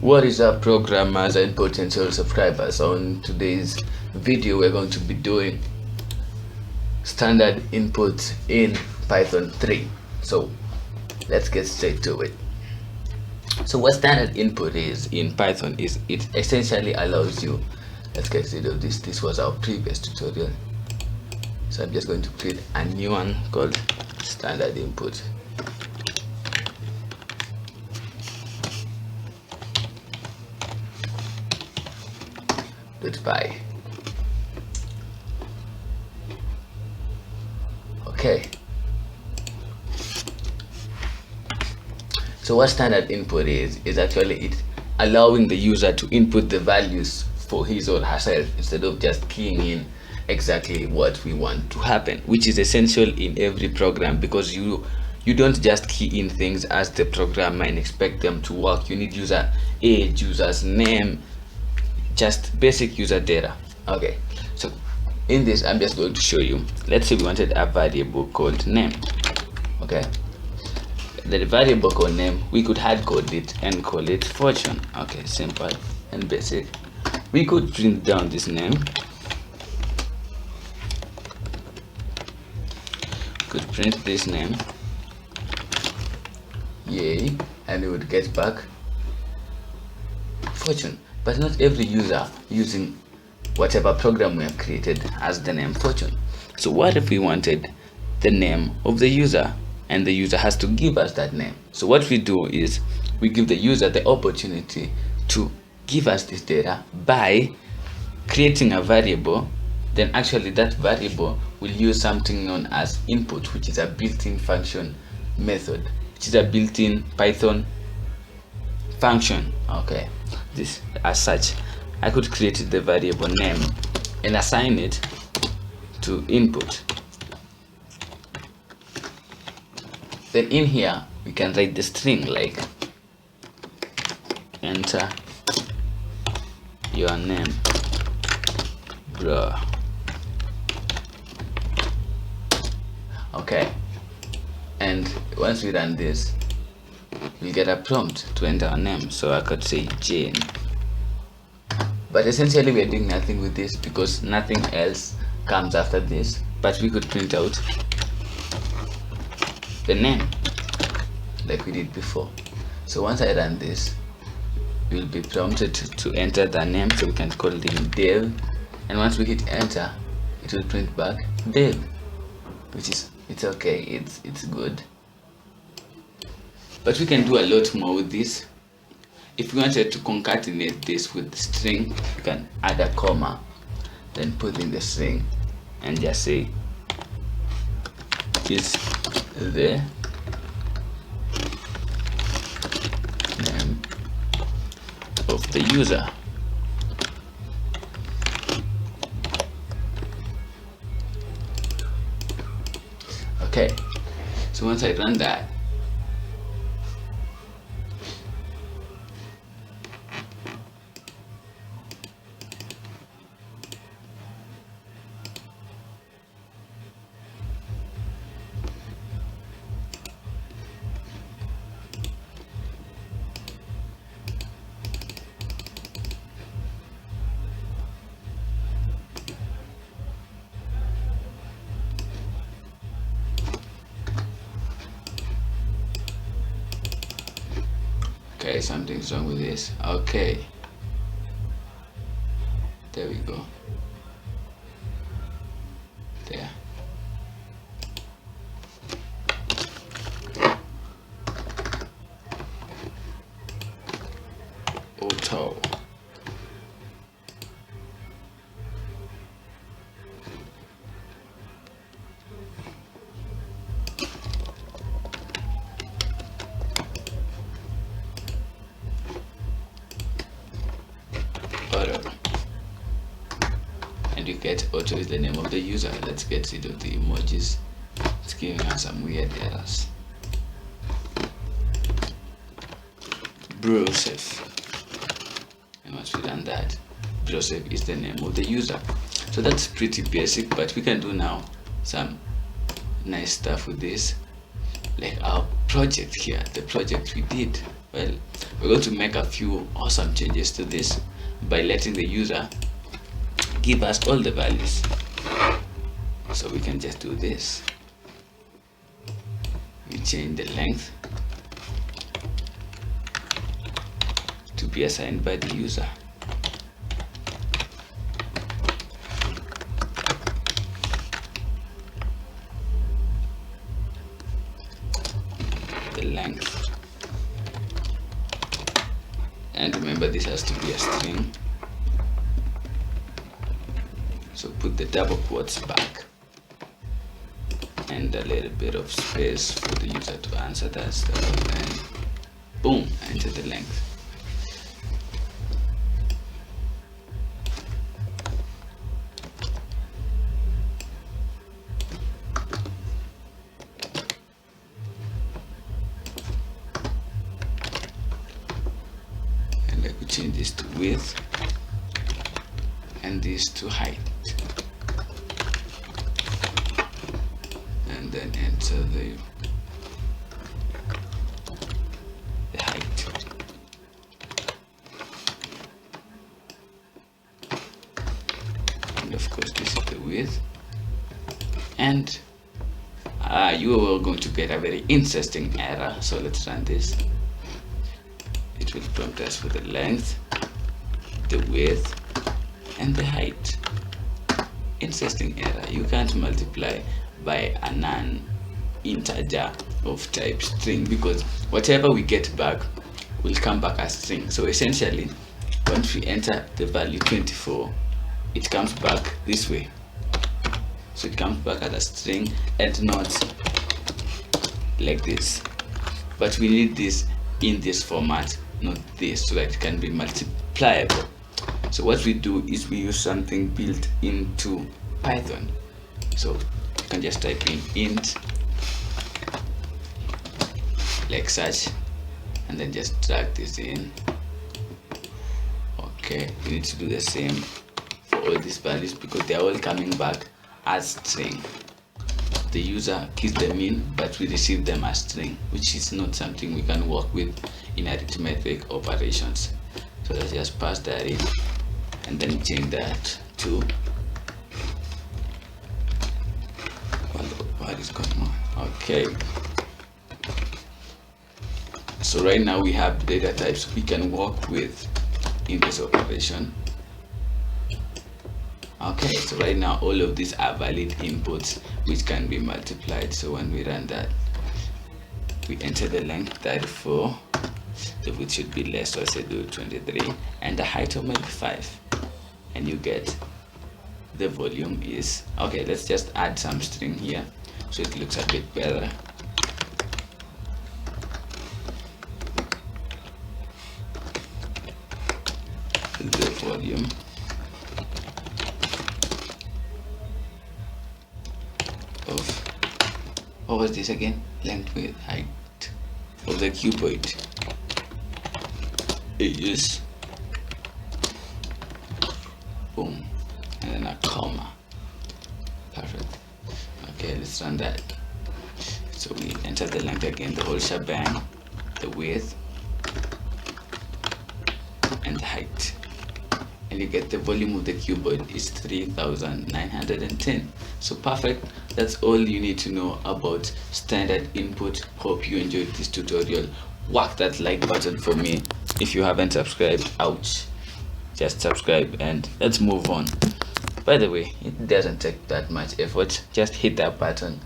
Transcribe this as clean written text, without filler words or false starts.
What is up, programmers and potential subscribers? On today's video we're going to be doing standard input in Python 3. So let's get straight to it. So what standard input is in Python is it essentially allows you, let's get rid of this was our previous tutorial, so I'm just going to create a new one called standard input. .py. Okay, so what standard input is actually it allowing the user to input the values for his or herself instead of just keying in exactly what we want to happen, which is essential in every program, because you don't just key in things as the programmer and expect them to work. You need user age, user's name, just basic user data. Okay, so in this I'm just going to show you. Let's say we wanted a variable called name. Okay, the variable called name, we could hard code it and call it fortune. Okay, simple and basic. We could print down this name, could print this name, yay, and we would get back fortune. But not every user using whatever program we have created has the name fortune. So what if we wanted the name of the user and the user has to give us that name? So what we do is we give the user the opportunity to give us this data by creating a variable. Then actually that variable will use something known as input, which is a built-in function method, which is a built-in Python function. Okay, this as such I could create the variable name and assign it to input. Then in here we can write the string like enter your name, bro. Okay, and once we run this we'll get a prompt to enter our name. So I could say Jane, but essentially we're doing nothing with this because nothing else comes after this. But we could print out the name like we did before. So once I run this, we'll be prompted to enter the name, so we can call him Dave, and once we hit enter it will print back Dave, which is, it's okay, it's good. But we can do a lot more with this. If we wanted to concatenate this with the string, you can add a comma, then put in the string and just say is the name of the user. Okay, so once I run that, okay, something's wrong with this. Okay, there we go. There. Auto. And you get auto is the name of the user. Let's get rid of the emojis. It's giving us some weird errors. Broseph, and once we done that, Broseph is the name of the user. So that's pretty basic, but we can do now some nice stuff with this, like our project here, the project we did. Well, we're going to make a few awesome changes to this by letting the user give us all the values. So we can just do this. We change the length to be assigned by the user. The length, and remember this has to be a string, so put the double quotes back and a little bit of space for the user to answer that stuff, and boom, enter the length. Change this to width and this to height, and then enter the height. And of course this is the width, and you are going to get a very interesting error. So let's run this. It will prompt us for the length, the width, and the height. Interesting error. You can't multiply by a non-integer of type string, because whatever we get back will come back as string. So essentially, once we enter the value 24, it comes back this way. So it comes back as a string and not like this. But we need this in this format, not this, so that it can be multipliable. So what we do is we use something built into Python. So you can just type in int like such, and then just drag this in. Okay, you need to do the same for all these values because they are all coming back as string. The user keeps them in, but we receive them as string, which is not something we can work with in arithmetic operations. So let's just pass that in and then change that to what is going on. Okay, so right now we have data types we can work with in this operation. Okay, so right now all of these are valid inputs which can be multiplied. So when we run that, we enter the length 34, the width should be less, so I said do 23, and the height of maybe 5, and you get the volume is okay. Let's just add some string here so it looks a bit better. The volume of, what was this again? Length, width, height of the cuboid is, boom, and then a comma. Perfect. Okay, let's run that. So we enter the length again, the whole shebang, the width, and the height, and you get the volume of the cuboid is 3910. So perfect. That's all you need to know about standard input. Hope you enjoyed this tutorial. Whack that like button for me. If you haven't subscribed, ouch, just subscribe and let's move on. By the way, it doesn't take that much effort. Just hit that button